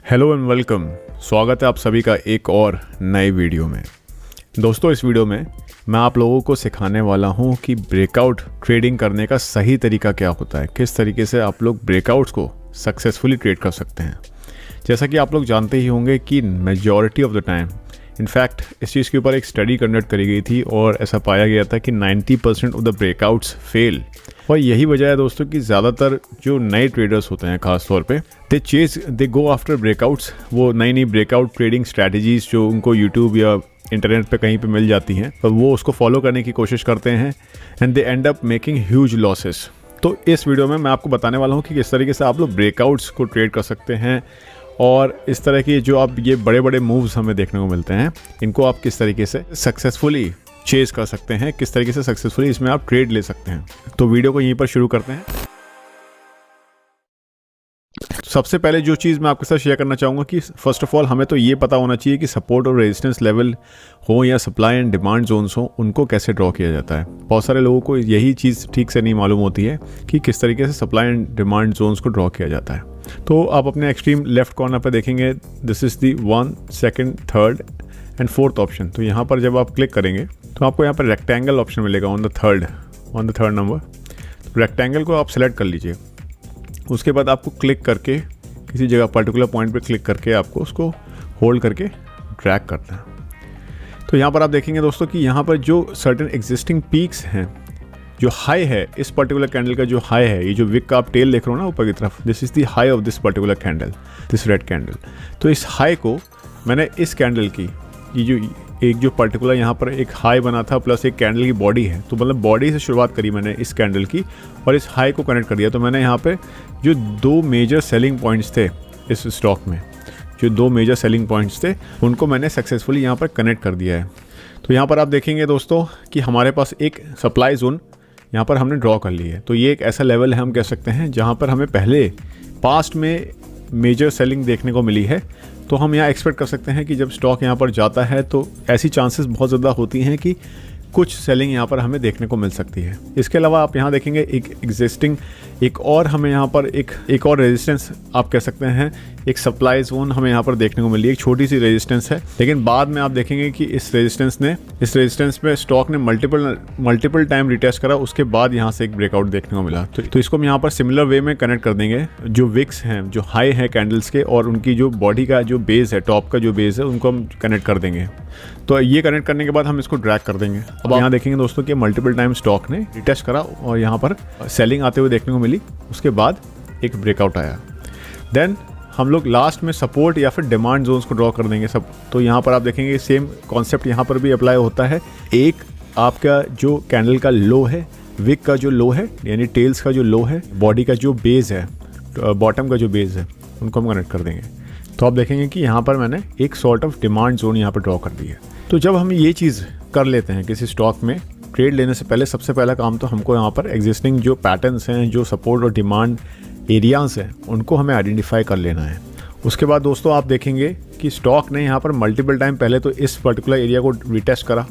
Hello and welcome. स्वागत है आप सभी का एक और नए वीडियो में। दोस्तों, इस वीडियो में मैं आप लोगों को सिखाने वाला हूं कि ब्रेकआउट ट्रेडिंग करने का सही तरीका क्या होता है, किस तरीके से आप लोग ब्रेकआउट्स को सक्सेसफुली ट्रेड कर सकते हैं। जैसा कि आप लोग जानते ही होंगे कि majority of the time, in fact इस चीज़ के ऊपर एक स्टडी कंडक्ट करी गई थी और ऐसा पाया गया था कि 90% ऑफ द ब्रेकआउट्स फेल। और यही वजह है दोस्तों कि ज़्यादातर जो नए ट्रेडर्स होते हैं खास तौर पे दे गो आफ्टर ब्रेकआउट्स। वो नई नई ब्रेकआउट ट्रेडिंग स्ट्रैटेजीज़ जो उनको यूट्यूब या इंटरनेट पे कहीं पे मिल जाती हैं, तो वो उसको फॉलो करने की कोशिश करते हैं and they and up making huge losses. तो इस वीडियो में मैं आपको बताने वाला हूँ कि किस तरीके से आप लोग ब्रेकआउट्स को ट्रेड कर सकते हैं और इस तरह की जो आप ये बड़े बड़े मूव्स हमें देखने को मिलते हैं, इनको आप किस तरीके से सक्सेसफुली चेज कर सकते हैं, किस तरीके से सक्सेसफुली इसमें आप ट्रेड ले सकते हैं। तो वीडियो को यहीं पर शुरू करते हैं। सबसे पहले जो चीज़ मैं आपके साथ शेयर करना चाहूँगा कि फर्स्ट ऑफ ऑल हमें तो ये पता होना चाहिए कि सपोर्ट और रेजिस्टेंस लेवल हो या सप्लाई एंड डिमांड जोन्स हो, उनको कैसे ड्रॉ किया जाता है। बहुत सारे लोगों को यही चीज़ ठीक से नहीं मालूम होती है कि किस तरीके से सप्लाई एंड डिमांड जोन्स को ड्रॉ किया जाता है। तो आप अपने एक्सट्रीम लेफ्ट कॉर्नर पर देखेंगे, this is the 1, 2, 3 and 4th option. तो यहाँ पर जब आप क्लिक करेंगे तो आपको यहाँ पर रेक्टेंगल ऑप्शन मिलेगा ऑन द थर्ड नंबर। तो रेक्टेंगल को आप सेलेक्ट कर लीजिए। उसके बाद आपको क्लिक करके किसी जगह पर्टिकुलर पॉइंट पे क्लिक करके आपको उसको होल्ड करके ड्रैग करना है। तो यहाँ पर आप देखेंगे दोस्तों कि यहाँ पर जो सर्टेन एग्जिस्टिंग पीक्स हैं, जो हाई है इस पर्टिकुलर कैंडल का, जो हाई है, ये जो विक का आप टेल देख रहे हो ना ऊपर की तरफ, this is the high of this particular candle, this red candle. तो इस हाई को मैंने इस कैंडल की जो पर्टिकुलर यहाँ पर एक हाई बना था प्लस एक कैंडल की बॉडी है, तो मतलब बॉडी से शुरुआत करी मैंने इस कैंडल की और इस हाई को कनेक्ट कर दिया। तो मैंने यहाँ पे जो 2 मेजर सेलिंग पॉइंट्स थे इस स्टॉक में, जो 2 मेजर सेलिंग पॉइंट्स थे, उनको मैंने सक्सेसफुली यहाँ पर कनेक्ट कर दिया है। तो यहाँ पर आप देखेंगे दोस्तों कि हमारे पास एक सप्लाई जोन यहाँ पर हमने ड्रॉ कर ली है। तो ये एक ऐसा लेवल है, हम कह सकते हैं, जहाँ पर हमें पहले पास्ट में मेजर सेलिंग देखने को मिली है। तो हम यहाँ एक्सपेक्ट कर सकते हैं कि जब स्टॉक यहाँ पर जाता है तो ऐसी चांसेस बहुत ज़्यादा होती हैं कि कुछ सेलिंग यहाँ पर हमें देखने को मिल सकती है। इसके अलावा आप यहाँ देखेंगे एक एग्जिस्टिंग एक और हमें यहाँ पर एक और रेजिस्टेंस आप कह सकते हैं, एक सप्लाई जोन हमें यहाँ पर देखने को मिली है। एक छोटी सी रेजिस्टेंस है, लेकिन बाद में आप देखेंगे कि इस रेजिस्टेंस में स्टॉक ने मल्टीपल टाइम रिटेस्ट करा, उसके बाद यहाँ से एक ब्रेकआउट देखने को मिला। तो इसको हम यहाँ पर सिमिलर वे में कनेक्ट कर देंगे। जो विक्स हैं, जो हाई है कैंडल्स के, और उनकी जो बॉडी का जो बेस है, टॉप का जो बेस है, उनको हम कनेक्ट कर देंगे। तो ये कनेक्ट करने के बाद हम इसको ड्रैग कर देंगे। अब यहाँ देखेंगे दोस्तों कि मल्टीपल टाइम स्टॉक ने रिटेस्ट करा और यहाँ पर सेलिंग आते हुए देखने को मिली, उसके बाद एक ब्रेकआउट आया। देन हम लोग लास्ट में सपोर्ट या फिर डिमांड जोन्स को ड्रॉ कर देंगे सब। तो यहाँ पर आप देखेंगे सेम कॉन्सेप्ट यहाँ पर भी अप्लाई होता है। एक आपका जो कैंडल का लो है, विक का जो लो है, यानी टेल्स का जो लो है, बॉडी का जो बेस है, बॉटम का जो बेस है, उनको हम कनेक्ट कर देंगे। तो आप देखेंगे कि यहाँ पर मैंने एक सॉर्ट ऑफ डिमांड जोन यहाँ पर ड्रॉ कर दी है। तो जब हम ये चीज़ कर लेते हैं किसी स्टॉक में ट्रेड लेने से पहले, सबसे पहला काम तो हमको यहाँ पर एग्जिस्टिंग जो पैटर्न्स हैं, जो सपोर्ट और डिमांड एरियाज़ हैं, उनको हमें आइडेंटिफाई कर लेना है। उसके बाद दोस्तों आप देखेंगे कि स्टॉक ने यहाँ पर मल्टीपल टाइम पहले तो इस पर्टिकुलर एरिया को रिटेस्ट करा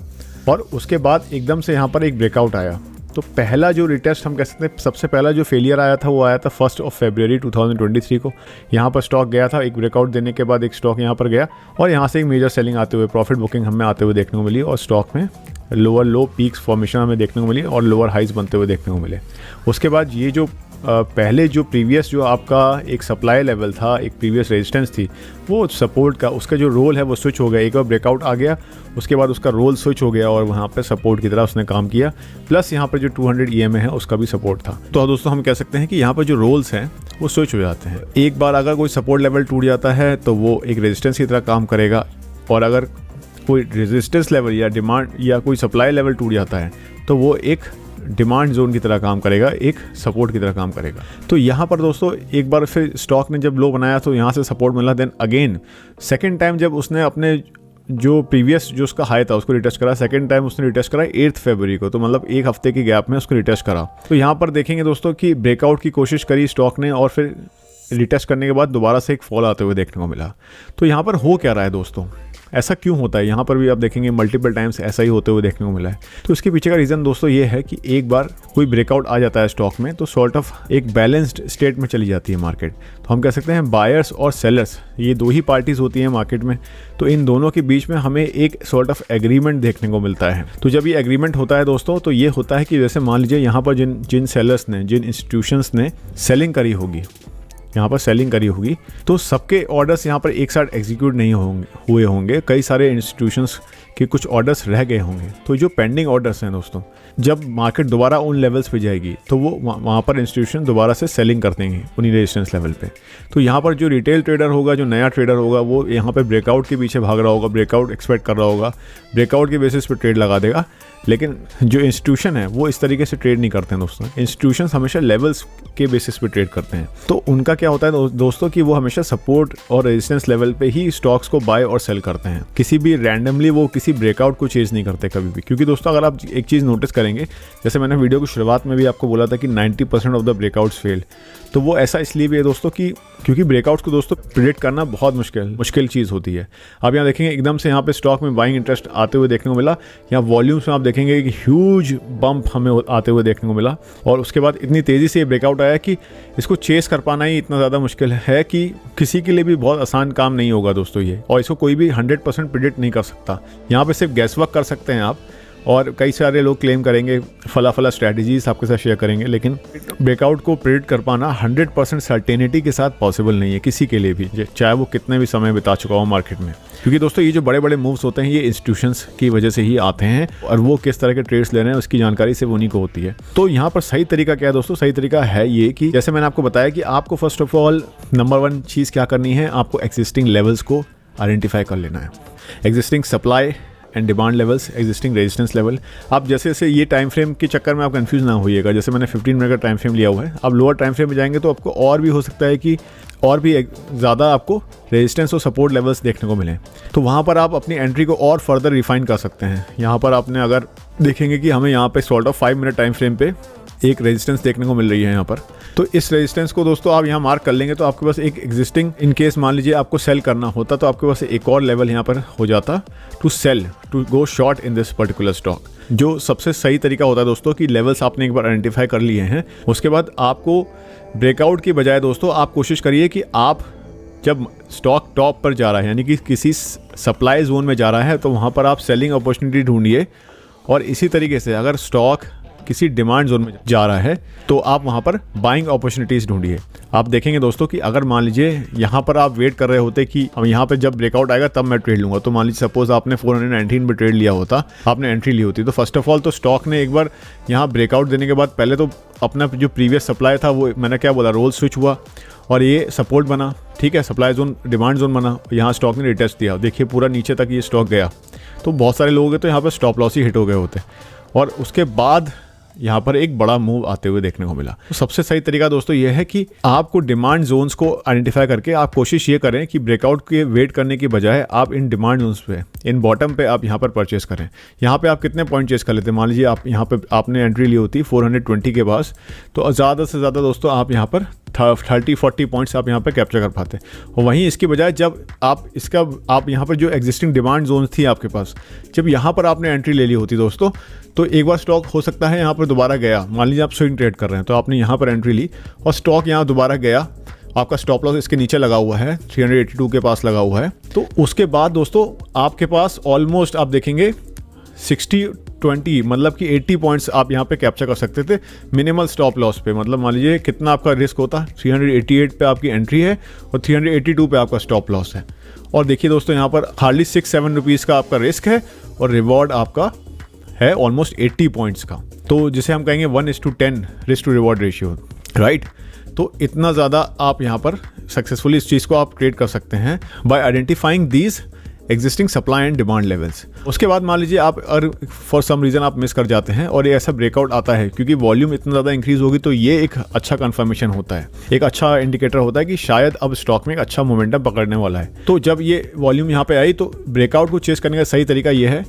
और उसके बाद एकदम से यहाँ पर एक ब्रेकआउट आया। तो पहला जो रिटेस्ट हम कह सकते हैं, सबसे पहला जो फेलियर आया था वो आया था 1 फरवरी 2023 को। यहाँ पर स्टॉक गया था, एक ब्रेकआउट देने के बाद एक स्टॉक यहाँ पर गया और यहाँ से एक मेजर सेलिंग आते हुए, प्रॉफिट बुकिंग हमें आते हुए देखने को मिली और स्टॉक में लोअर लो पीक्स फॉर्मेशन हमें देखने को मिली और लोअर हाइज बनते हुए देखने को मिले। उसके बाद ये जो पहले जो प्रीवियस जो आपका एक सप्लाई लेवल था, एक प्रीवियस रेजिस्टेंस थी, वो सपोर्ट का उसका जो रोल है वो स्विच हो गया। एक बार ब्रेकआउट आ गया, उसके बाद उसका रोल स्विच हो गया और वहाँ पे सपोर्ट की तरह उसने काम किया। प्लस यहाँ पर जो 200 EMA है उसका भी सपोर्ट था। तो दोस्तों हम कह सकते हैं कि यहाँ पर जो रोल्स हैं वो स्विच हो जाते हैं। एक बार अगर कोई सपोर्ट लेवल टूट जाता है तो वो एक रेजिस्टेंस की तरह काम करेगा, और अगर कोई रेजिस्टेंस लेवल या डिमांड या कोई सप्लाई लेवल टूट जाता है तो वो एक डिमांड जोन की तरह काम करेगा, एक सपोर्ट की तरह काम करेगा। तो यहाँ पर दोस्तों एक बार फिर स्टॉक ने जब लो बनाया तो यहाँ से सपोर्ट मिला। देन अगेन सेकेंड टाइम जब उसने अपने जो प्रीवियस जो उसका हाई था उसको रिटेस्ट करा, सेकेंड टाइम उसने रिटेस्ट करा 8 फरवरी को, तो मतलब एक हफ्ते के गैप में उसको रिटेस्ट करा। तो यहाँ पर देखेंगे दोस्तों कि ब्रेकआउट की कोशिश करी स्टॉक ने और फिर रिटेस्ट करने के बाद दोबारा से एक फॉल आते हुए देखने को मिला। तो यहाँ पर हो क्या रहा है दोस्तों, ऐसा क्यों होता है? यहाँ पर भी आप देखेंगे मल्टीपल टाइम्स ऐसा ही होते हुए देखने को मिला है। तो इसके पीछे का रीज़न दोस्तों ये है कि एक बार कोई ब्रेकआउट आ जाता है स्टॉक में तो सॉर्ट ऑफ एक बैलेंस्ड स्टेट में चली जाती है मार्केट। तो हम कह सकते हैं बायर्स और सेलर्स, ये दो ही पार्टीज होती हैं मार्केट में, तो इन दोनों के बीच में हमें एक सॉर्ट ऑफ एग्रीमेंट देखने को मिलता है। तो जब ये एग्रीमेंट होता है दोस्तों, तो ये होता है कि जैसे मान लीजिए यहाँ पर जिन सेलर्स ने, जिन इंस्टीट्यूशंस ने सेलिंग करी होगी, यहाँ पर सेलिंग करी होगी, तो सबके ऑर्डर्स यहाँ पर एक साथ एग्जीक्यूट नहीं हुए होंगे। कई सारे इंस्टीट्यूशंस के कुछ ऑर्डर्स रह गए होंगे। तो जो पेंडिंग ऑर्डर्स हैं दोस्तों, जब मार्केट दोबारा उन लेवल्स पे जाएगी तो वो वहाँ पर इंस्टीट्यूशन दोबारा से सेलिंग कर देंगे उन्हीं रेजिस्टेंस लेवल पे। तो यहाँ पर जो रिटेल ट्रेडर होगा, जो नया ट्रेडर होगा, वो यहाँ पे ब्रेकआउट के पीछे भाग रहा होगा, ब्रेकआउट एक्सपेक्ट कर रहा होगा, ब्रेकआउट के बेसिस पे ट्रेड लगा देगा। लेकिन जो इंस्टीट्यूशन है वो इस तरीके से ट्रेड नहीं करते हैं दोस्तों। इंस्टीट्यूशन हमेशा लेवल्स के बेसिस पे ट्रेड करते हैं। तो उनका क्या होता है दोस्तों कि वो हमेशा सपोर्ट और रेजिस्टेंस लेवल पे ही स्टॉक्स को बाय और सेल करते हैं। किसी भी रैंडमली वो किसी ब्रेकआउट को चेज नहीं करते कभी भी। क्योंकि दोस्तों अगर आप एक चीज़ नोटिस करेंगे, जैसे मैंने वीडियो की शुरुआत में भी आपको बोला था कि 90% ऑफ द ब्रेकआउट्स फेल, तो वो ऐसा इसलिए भी है दोस्तों कि क्योंकि ब्रेकआउट्स को दोस्तों प्रेडिक्ट करना बहुत मुश्किल चीज़ होती है। आप यहाँ देखेंगे एकदम से यहाँ पे स्टॉक में बाइंग इंटरेस्ट आते हुए देखने को मिला। यहाँ वॉल्यूम्स में आप देखेंगे कि ह्यूज बम्प हमें आते हुए देखने को मिला, और उसके बाद इतनी तेज़ी से ये ब्रेकआउट आया कि इसको चेस कर पाना ही इतना ज़्यादा मुश्किल है कि किसी के लिए भी बहुत आसान काम नहीं होगा दोस्तों ये। और इसको कोई भी 100% प्रेडिक्ट नहीं कर सकता। यहाँ पे सिर्फ गैस वर्क कर सकते हैं आप, और कई सारे लोग क्लेम करेंगे फला स्ट्रैटेजीज आपके साथ शेयर करेंगे, लेकिन ब्रेकआउट को प्रेडिक्ट कर पाना 100% सर्टेनिटी के साथ पॉसिबल नहीं है किसी के लिए भी, चाहे वो कितने भी समय बिता चुका हो मार्केट में। क्योंकि दोस्तों ये जो बड़े बड़े मूव्स होते हैं ये इंस्टीट्यूशंस की वजह से ही आते हैं, और वो किस तरह के ट्रेड्स ले रहे हैं उसकी जानकारी सिर्फ उन्हीं को होती है। तो यहाँ पर सही तरीका क्या है दोस्तों? सही तरीका है ये कि जैसे मैंने आपको बताया कि आपको फर्स्ट ऑफ ऑल नंबर 1 चीज़ क्या करनी है, आपको एग्जिस्टिंग लेवल्स को आइडेंटिफाई कर लेना है। Existing supply and demand levels, existing resistance level. आप जैसे जैसे ये टाइम फ्रेम के चक्कर में आप कंफ्यूज ना होइएगा। जैसे मैंने 15 मिनट का टाइम फ्रेम लिया हुआ है, आप लोअर टाइम फ्रेम में जाएंगे तो आपको और भी हो सकता है कि और भी ज़्यादा आपको रेजिस्टेंस और सपोर्ट लेवल्स देखने को मिलें। तो वहाँ पर आप अपनी एंट्री को और फर्दर रिफाइन कर सकते हैं। यहाँ पर आपने अगर देखेंगे कि हमें यहाँ पे sort of 5 minute time frame पे एक रेजिस्टेंस देखने को मिल रही है यहाँ पर, तो इस रेजिस्टेंस को दोस्तों आप यहाँ मार्क कर लेंगे तो आपके पास एक एग्जिस्टिंग, इन केस मान लीजिए आपको सेल करना होता तो आपके पास एक और लेवल यहाँ पर हो जाता to sell, to go short in this particular stock. जो सबसे सही तरीका होता है दोस्तों कि लेवल्स आपने एक बार आइडेंटिफाई कर लिए हैं, उसके बाद आपको ब्रेकआउट की बजाय दोस्तों आप कोशिश करिए कि आप जब स्टॉक टॉप पर जा रहा है, यानी कि किसी सप्लाई जोन में जा रहा है, तो वहाँ पर आप सेलिंग अपॉर्चुनिटी ढूंढिए। और इसी तरीके से अगर स्टॉक किसी डिमांड जोन में जा रहा है तो आप वहाँ पर बाइंग अपॉर्चुनिटीज़ ढूंढिए। आप देखेंगे दोस्तों कि अगर मान लीजिए यहाँ पर आप वेट कर रहे होते कि हम यहाँ पे जब ब्रेकआउट आएगा तब मैं ट्रेड लूँगा, तो मान लीजिए सपोज आपने 419 पे ट्रेड लिया होता, आपने एंट्री ली होती, तो फर्स्ट ऑफ ऑल तो स्टॉक ने एक बार यहाँ ब्रेकआउट देने के बाद पहले तो अपना जो प्रीवियस सप्लाई था वो मैंने क्या बोला, रोल स्विच हुआ और ये सपोर्ट बना, ठीक है, सप्लाई जोन डिमांड जोन बना, यहाँ स्टॉक ने रिटेस्ट दिया, देखिए पूरा नीचे तक ये स्टॉक गया। तो बहुत सारे लोग हैं तो यहाँ पर स्टॉप लॉस ही हिट हो गए होते, और उसके बाद यहाँ पर एक बड़ा मूव आते हुए देखने को मिला। तो सबसे सही तरीका दोस्तों ये है कि आपको डिमांड जोन्स को आइडेंटिफाई करके आप कोशिश ये करें कि ब्रेकआउट के वेट करने की बजाय आप इन डिमांड जोन्स पे, इन बॉटम पे आप यहाँ पर परचेस करें। यहाँ पे आप कितने पॉइंट चेस कर लेते हैं? मान लीजिए आप यहाँ पे आपने एंट्री ली होती 420 के पास, तो ज़्यादा से ज़्यादा दोस्तों आप यहाँ पर 30-40 पॉइंट्स आप यहाँ पे कैप्चर कर पाते। और वहीं इसकी बजाय जब आप यहाँ पर जो एग्जिस्टिंग डिमांड जोन्स थी आपके पास, जब यहाँ पर आपने एंट्री ले ली होती दोस्तों, तो एक बार स्टॉक हो सकता है यहाँ पर दोबारा गया, मान लीजिए आप स्विंग ट्रेड कर रहे हैं तो आपने यहाँ पर एंट्री ली और स्टॉक यहाँ दोबारा गया, आपका स्टॉप लॉस इसके नीचे लगा हुआ है, 382 के पास लगा हुआ है, तो उसके बाद दोस्तों आपके पास ऑलमोस्ट आप देखेंगे 60-20 मतलब कि 80 पॉइंट्स आप यहाँ पे कैप्चर कर सकते थे मिनिमल स्टॉप लॉस पे। मतलब मान लीजिए कितना आपका रिस्क होता, 388 पे आपकी एंट्री है और 382 पे आपका स्टॉप लॉस है। और देखिए दोस्तों यहाँ पर हार्डली 6-7 रुपीज़ का आपका रिस्क है और रिवॉर्ड आपका है ऑलमोस्ट 80 पॉइंट्स का, तो जिसे हम कहेंगे 1:10 risk to reward ratio, right. तो इतना ज़्यादा आप यहाँ पर सक्सेसफुली इस चीज़ को आप ट्रेड कर सकते हैं bye identifying these existing supply and demand levels. उसके बाद मान लीजिए आप अगर फॉर सम रीज़न आप मिस कर जाते हैं और ये ऐसा ब्रेकआउट आता है, क्योंकि वॉल्यूम इतना ज़्यादा इंक्रीज होगी, तो ये एक अच्छा कंफर्मेशन होता है, एक अच्छा इंडिकेटर होता है कि शायद अब स्टॉक में एक अच्छा मोमेंटम पकड़ने वाला है। तो जब ये वॉल्यूम यहाँ पे आई तो ब्रेकआउट को चेस करने का सही तरीका ये है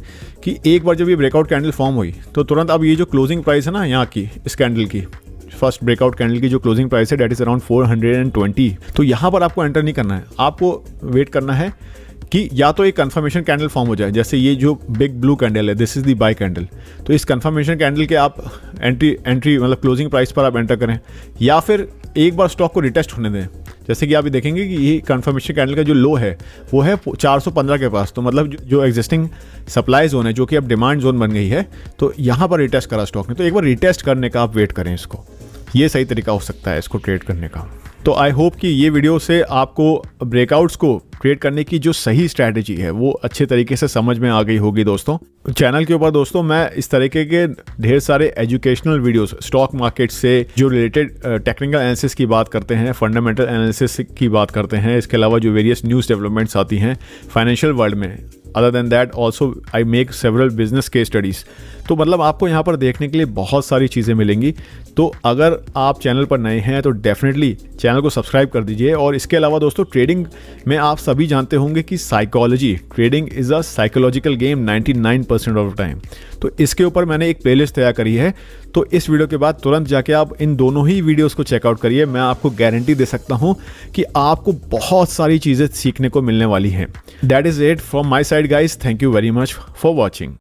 कि एक बार जब ये ब्रेकआउट कैंडल फॉर्म हुई तो तुरंत अब ये जो क्लोजिंग प्राइस है ना यहाँ की, इस कैंडल की फर्स्ट ब्रेकआउट कैंडल की जो क्लोजिंग प्राइस है, डेट इज अराउंड 420। तो यहाँ पर आपको एंटर नहीं करना है, आपको वेट करना है कि या तो एक कंफर्मेशन कैंडल फॉर्म हो जाए, जैसे ये जो बिग ब्लू कैंडल है, this is the by candle. तो इस कंफर्मेशन कैंडल के आप एंट्री मतलब क्लोजिंग प्राइस पर आप एंटर करें, या फिर एक बार स्टॉक को रिटेस्ट होने दें। जैसे कि आप ये देखेंगे कि ये कंफर्मेशन कैंडल का जो लो है वो है 415 के पास, तो मतलब जो एग्जिस्टिंग सप्लाई जोन है, जो कि अब डिमांड जोन बन गई है, तो यहाँ पर रिटेस्ट करा स्टॉक ने। तो एक बार रिटेस्ट करने का आप वेट करें इसको, ये सही तरीका हो सकता है इसको ट्रेड करने का। तो आई होप कि ये वीडियो से आपको ब्रेकआउट्स को ट्रेड करने की जो सही स्ट्रैटेजी है वो अच्छे तरीके से समझ में आ गई होगी दोस्तों। चैनल के ऊपर दोस्तों मैं इस तरीके के ढेर सारे एजुकेशनल वीडियोस, स्टॉक मार्केट से जो रिलेटेड टेक्निकल एनालिसिस की बात करते हैं, फंडामेंटल एनालिसिस की बात करते हैं, इसके अलावा जो वेरियस न्यूज़ डेवलपमेंट्स आती हैं फाइनेंशियल वर्ल्ड में, other than that also I make several business case studies. तो मतलब आपको यहाँ पर देखने के लिए बहुत सारी चीज़ें मिलेंगी। तो अगर आप चैनल पर नए हैं तो डेफिनेटली चैनल को सब्सक्राइब कर दीजिए। और इसके अलावा दोस्तों ट्रेडिंग में आप सभी जानते होंगे कि psychology, trading is a psychological game 99% of the time. तो इसके ऊपर मैंने एक प्लेलिस्ट तैयार करी है, तो इस वीडियो के बाद तुरंत जाके आप इन दोनों ही वीडियोस को चेकआउट करिए। मैं आपको गारंटी दे सकता हूँ कि आपको बहुत सारी चीज़ें सीखने को मिलने वाली हैं। That is it from my side guys, thank you very much for watching.